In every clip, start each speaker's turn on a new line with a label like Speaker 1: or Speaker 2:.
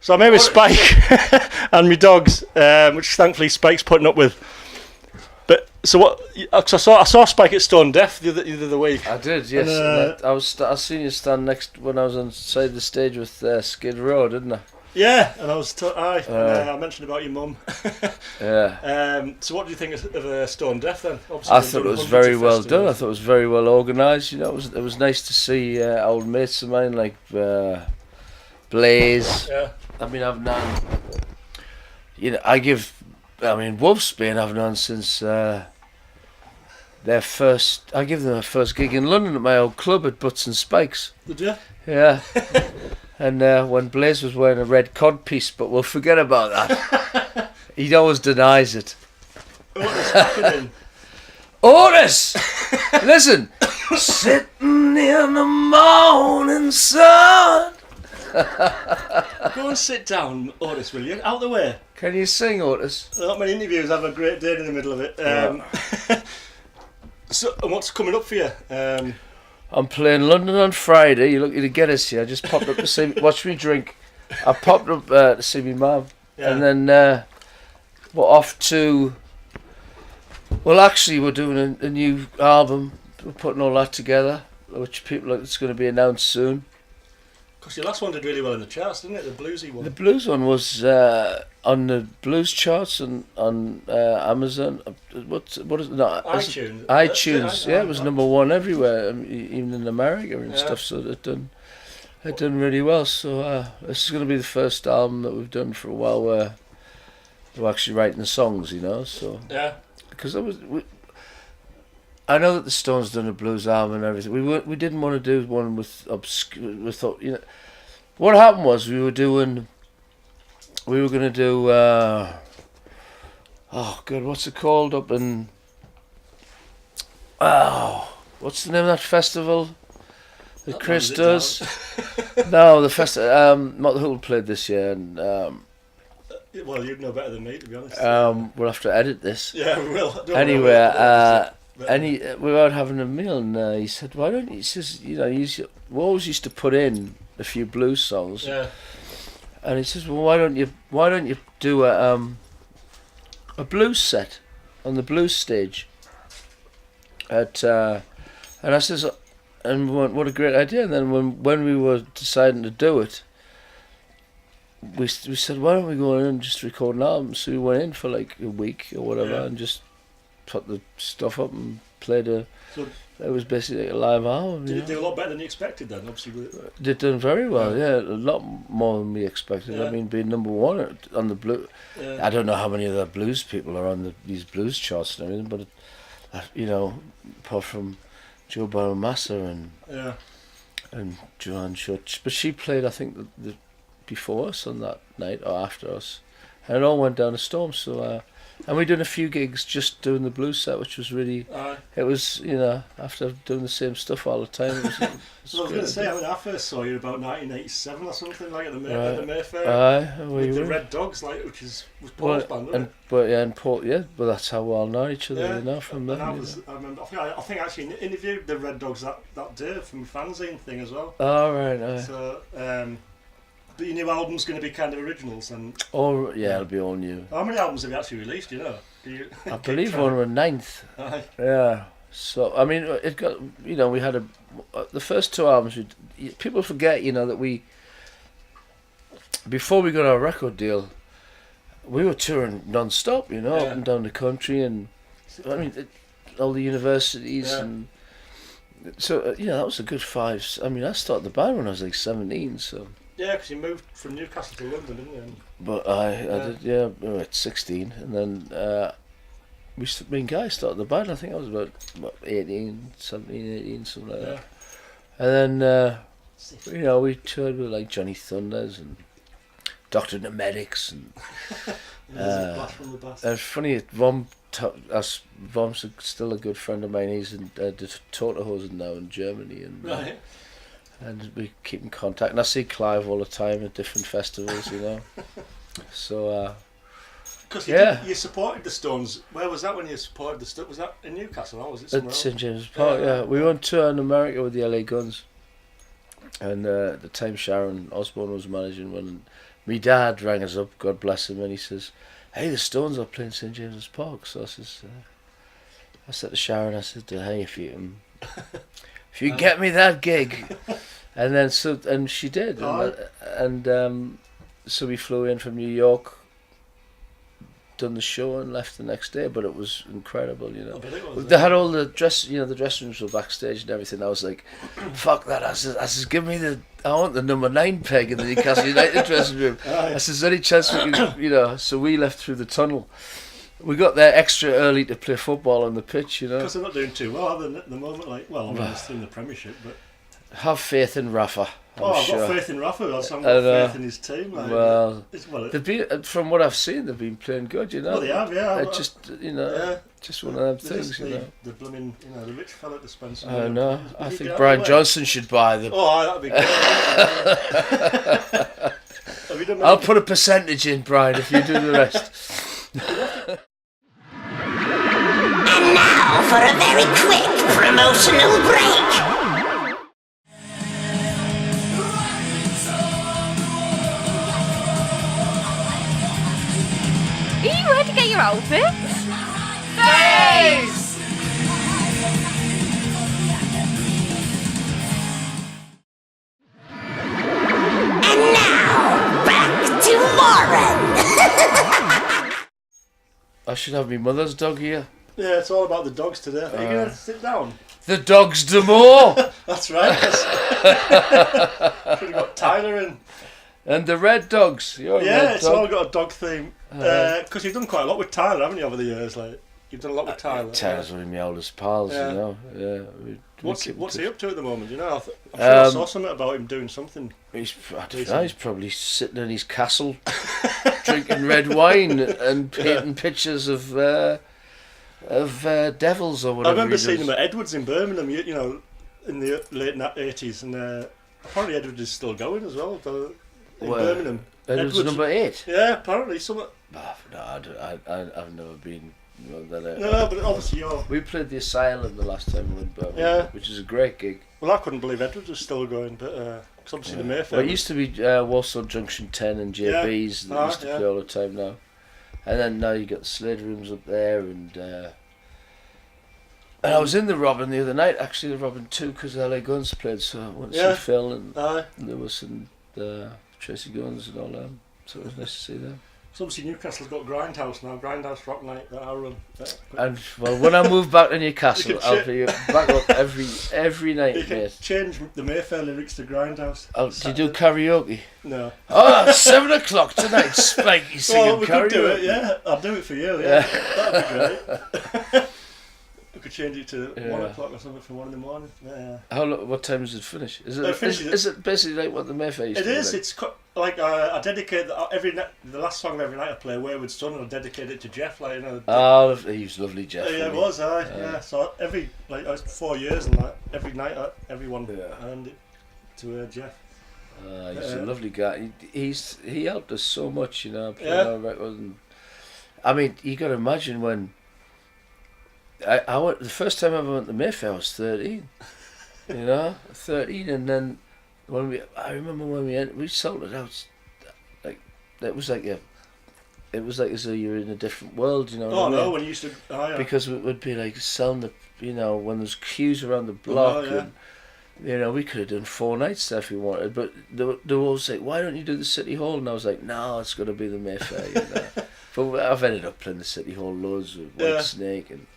Speaker 1: So I'm here with Spike and my dogs, which thankfully Spike's putting up with. But so what? I saw Spike at Stone Deaf the other week.
Speaker 2: I did, yes. And I seen you stand next when I was on side the stage with Skid Row, didn't I?
Speaker 1: Yeah, and I was I mentioned about your mum.
Speaker 2: Yeah.
Speaker 1: So what do you think of Stone Deaf then?
Speaker 2: Obviously, I thought it was very well done. I thought it was very well organised. You know, it was nice to see old mates of mine like Blaze.
Speaker 1: Yeah.
Speaker 2: I mean, I've known. You know, Wolfsbane I've known since their first. I gave them their first gig in London at my old club at Butts and Spikes.
Speaker 1: Did you?
Speaker 2: Yeah. And when Blaze was wearing a red codpiece, but we'll forget about that. He always denies it.
Speaker 1: Otis happening?
Speaker 2: Otis! Listen! Sitting in the morning sun.
Speaker 1: Go and sit down, Otis, will you? Out the way.
Speaker 2: Can you sing, Otis?
Speaker 1: Not many interviews have a great day in the middle of it. So, and what's coming up for you?
Speaker 2: I'm playing London on Friday. You're lucky to get us here. I just popped up to see. Watch me drink. I popped up to see my mum, and then we're off to. Well, actually, we're doing a new album. We're putting all that together, which it's going to be announced soon.
Speaker 1: Because your last one did really well in the charts, didn't it? The bluesy one.
Speaker 2: The blues one was on the blues charts and on Amazon. What is it? No,
Speaker 1: iTunes.
Speaker 2: iTunes. Yeah, it was #1 everywhere, even in America and stuff. So it done really well. So this is going to be the first album that we've done for a while where we're actually writing the songs. You know, so because I know that the Stones done a blues album and everything. We didn't want to do one with obscure. We thought, you know, what happened was we were going to do. Oh God, what's it called up in? What's the name of that festival that Chris does? No, the festival. Mott Hool played this year, and
Speaker 1: well, you'd know better than me, to be honest.
Speaker 2: We'll have to edit this.
Speaker 1: Yeah, we will.
Speaker 2: Anyway, we were out having a meal, and he said, "Why don't you?" He says, "You know, we always used to put in a few blues songs."
Speaker 1: Yeah.
Speaker 2: And he says, "Well, why don't you do a blues set on the blues stage?" And I says, "And what a great idea!" And then when we were deciding to do it, we said, "Why don't we go in and just record an album?" So we went in for like a week or whatever, and just put the stuff up and played it was basically like a live album.
Speaker 1: Did it do a lot better than you expected then? Obviously,
Speaker 2: they've done very well. Yeah, a lot more than we expected.
Speaker 1: Yeah.
Speaker 2: I mean, being #1 on the blues. Yeah. I don't know how many of the blues people are on these blues charts and everything, but you know, apart from Joe Bonamassa and Joanne Schutz, but she played, I think, the before us on that night or after us, and it all went down a storm. So. And we done a few gigs just doing the blues set, which was really. It was, you know, after doing the same stuff all the time. It was
Speaker 1: well, I was going to say, when I first saw you about 1987 or something, like at the Mayfair. With the Red Dogs, like, which was Paul's band, wasn't it?
Speaker 2: And Paul, but that's how we all know each other, you know, from then.
Speaker 1: I remember, I think I actually interviewed the Red Dogs that day from the fanzine thing as well.
Speaker 2: Oh, right.
Speaker 1: So, but your new album's going to be kind of originals, and
Speaker 2: it'll be all new.
Speaker 1: How many albums have you actually released? Do you know?
Speaker 2: I believe one was 9th. Yeah. So I mean, it got, you know, we had the first 2 albums. People forget, you know, that before we got our record deal, we were touring non-stop, you know, up and down the country, and I mean, all the universities and. So that was a good 5. I mean, I started the band when I was like 17, so.
Speaker 1: Yeah, because you moved from Newcastle to London, didn't you?
Speaker 2: But I did, we were at 16, and then me and Guy started the band. I think I was about 17, 18, something like that. And then, you know, we toured with like Johnny Thunders and Dr. Nemedics, and it's funny, Vom's still a good friend of mine. He's in Torterhosen now in Germany, and we keep in contact. And I see Clive all the time at different festivals, you know. So,
Speaker 1: because you supported the Stones. Where was that when you supported the Stones? Was that in Newcastle, or was it somewhere
Speaker 2: else? At St James's Park. Yeah, we went to tour in America with the LA Guns, and at the time Sharon Osbourne was managing one. And my dad rang us up, God bless him, and he says, "Hey, the Stones are playing St James's Park." So I says, I said to Sharon, I said, "Hey, if you get me that gig," and then and she did, and so we flew in from New York, done the show and left the next day, but it was incredible, you know. They had all the the dressing rooms were backstage and everything. I was like, fuck that. I says, give me I want the number 9 peg in the Newcastle United dressing room. I says, any chance we can, you know. So we left through the tunnel. We got there extra early to play football on the pitch, you know.
Speaker 1: Because they're not doing too well at the moment. Like, well, I mean, they're still in the Premiership, but
Speaker 2: have faith in Rafa.
Speaker 1: I've got faith in Rafa. I've got faith in his team. Like,
Speaker 2: they've been, from what I've seen, they've been playing good, you know.
Speaker 1: Well, they have, yeah.
Speaker 2: Just, you know, just one of them things, you know.
Speaker 1: The blooming, you know, the rich fella to spend some.
Speaker 2: I know. I think Brian Johnson should buy them.
Speaker 1: Oh, that'd be great.
Speaker 2: I'll put a percentage in, Brian, if you do the rest.
Speaker 3: And now for a very quick promotional break.
Speaker 4: Are you ready to get your outfits?
Speaker 3: Face! And now, back to Lauren.
Speaker 2: I should have my mother's dog here.
Speaker 1: Yeah, it's all about the dogs today. Are you going to sit down?
Speaker 2: The dogs do more.
Speaker 1: That's right. We've got Tyler in.
Speaker 2: And the red dogs.
Speaker 1: It's all got a dog theme. Because you've done quite a lot with Tyler, haven't you, over the years? Like, you've done a lot with Tyler.
Speaker 2: Tyler's one of my oldest pals, you know. Yeah.
Speaker 1: What's he up to at the moment? You know, I'm sure I saw something about him doing something.
Speaker 2: He's probably sitting in his castle, drinking red wine and painting pictures of devils or whatever.
Speaker 1: I remember seeing him at Edwards in Birmingham. You know, in the late 80s, and apparently Edwards is still going as well. In Birmingham.
Speaker 2: Edwards number 8.
Speaker 1: Yeah, apparently some.
Speaker 2: No, I've never been.
Speaker 1: No, but obviously
Speaker 2: we played the Asylum the last time we went to Birmingham, which is a great gig.
Speaker 1: Well, I couldn't believe Edwards was still going, but cause obviously the Mayfair.
Speaker 2: Well, it used to be Warsaw Junction 10 and JB's that used to play all the time now, and then now you got the Slade Rooms up there, and I was in the Robin the other night, actually the Robin 2, because LA Guns played, so I went to see Phil and Lewis and Tracy Guns and all them, so it was nice to see them.
Speaker 1: So obviously Newcastle's got Grindhouse now, Grindhouse Rock Night that I run.
Speaker 2: And well, when I move back to Newcastle, I'll be back up every night,
Speaker 1: you can
Speaker 2: mate.
Speaker 1: Change the Mayfair lyrics to Grindhouse.
Speaker 2: Do you do karaoke?
Speaker 1: No.
Speaker 2: Oh, 7 o'clock tonight, Spikey singing
Speaker 1: we
Speaker 2: karaoke.
Speaker 1: Could do it, yeah. I'll do it for you, yeah. That'd be great. We could change it to 1 o'clock or something for 1 in the morning. Yeah.
Speaker 2: What time does it finish? Is it basically like what the Mayfair used to be?
Speaker 1: It is. Like? It's like I dedicate the last song of every night I play, Wayward Son, and I dedicate it to Jeff. Like, you know.
Speaker 2: Oh, he was lovely, Jeff.
Speaker 1: Yeah, it was. Yeah. So every I was 4 years, and every night everyone earned it to Jeff.
Speaker 2: He's a lovely guy. He helped us so much, you know. Playing our record. And, I mean, you got to imagine when. I went the first time I ever went to Mayfair. I was 13, you know, 13, and then I remember when we sold it out, like it was like as though you were in a different world, you know.
Speaker 1: Oh no, when you used to,
Speaker 2: because it would be like selling the, you know, when there's queues around the block, and you know, we could have done 4 nights there if we wanted, but they were always like, why don't you do the City Hall? And I was like, no, it's got to be the Mayfair, you know. But I've ended up playing the City Hall loads with White Snake and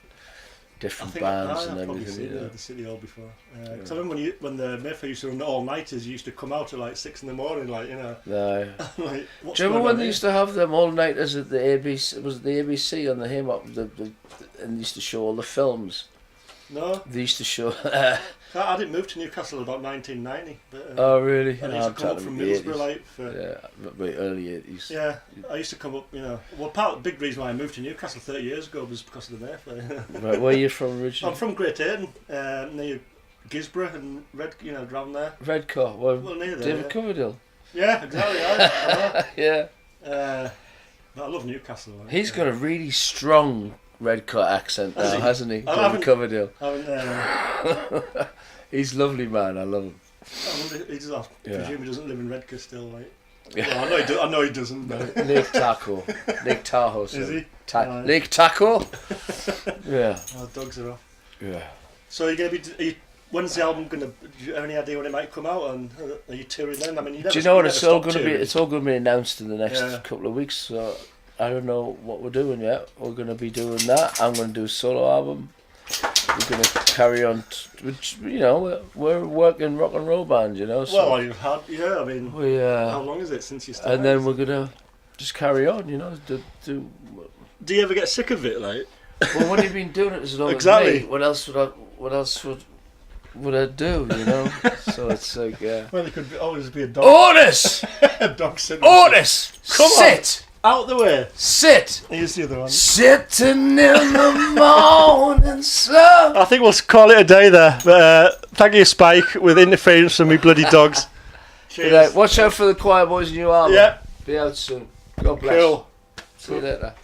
Speaker 2: different bands and everything.
Speaker 1: I've probably seen the City Hall before. Because I remember when the Mayfair used to run all-nighters, you used to come out at like 6 in the morning, like, you know.
Speaker 2: No.
Speaker 1: Like,
Speaker 2: do you remember when they used to have them all-nighters at the ABC? Was it the ABC on the Haymarket? And they used to show all the films.
Speaker 1: No.
Speaker 2: They used to show.
Speaker 1: I didn't move to Newcastle about 1990. But,
Speaker 2: oh really?
Speaker 1: I used to come up from Middlesbrough, like, for
Speaker 2: very early 80s.
Speaker 1: Yeah, I used to come up, you know. Well, part of the big reason why I moved to Newcastle 30 years ago was because of the Mayfair.
Speaker 2: Right, where are you from originally?
Speaker 1: I'm from Great Ayton, near Gisborough and you know, around there.
Speaker 2: Redcar, well
Speaker 1: near there.
Speaker 2: David Coverdale.
Speaker 1: Yeah, exactly.
Speaker 2: Yeah.
Speaker 1: But I love Newcastle. Right?
Speaker 2: He's got a really strong Redcar accent now, hasn't he? David Coverdale.
Speaker 1: I
Speaker 2: He's lovely, man. I love him.
Speaker 1: I presume he doesn't live in Redcar still, like. Well, I know he doesn't. But
Speaker 2: Lake Tahoe. Lake Tahoe.
Speaker 1: is he?
Speaker 2: Lake Tahoe? Yeah.
Speaker 1: Oh, dogs are off.
Speaker 2: Yeah.
Speaker 1: So are you going to be? When's the album going to? Do you have any idea when it might come out? And are you touring then? I mean, you never,
Speaker 2: Do you know what?
Speaker 1: you
Speaker 2: It's
Speaker 1: never
Speaker 2: all
Speaker 1: stop
Speaker 2: going to be.
Speaker 1: touring.
Speaker 2: It's all going to be announced in the next
Speaker 1: Yeah.
Speaker 2: couple of weeks. So I don't know what we're doing yet. We're going to be doing that. I'm going to do a solo album. We're going to carry on. Which we're working rock and roll band. So
Speaker 1: Well, you've had. Yeah, I mean,
Speaker 2: we.
Speaker 1: how long is it since you started?
Speaker 2: And then we're gonna just carry on.
Speaker 1: Do you ever get sick of it, like?
Speaker 2: Well, when you've been doing it as long
Speaker 1: Exactly.
Speaker 2: as me, what else would I do? So it's like,
Speaker 1: Well, there could always be a dog.
Speaker 2: Otis,
Speaker 1: A dog sitting.
Speaker 2: Otis,
Speaker 1: Come on.
Speaker 2: sit,
Speaker 1: Out the way.
Speaker 2: sit,
Speaker 1: Here's the other one.
Speaker 2: sitting in the morning sun.
Speaker 1: I think we'll call it a day there. But thank you, Spike, with interference from me bloody dogs. Cheers.
Speaker 2: Right, watch out for the Quireboys' new album.
Speaker 1: Yeah.
Speaker 2: Be out soon. God bless.
Speaker 1: Cool.
Speaker 2: See you later.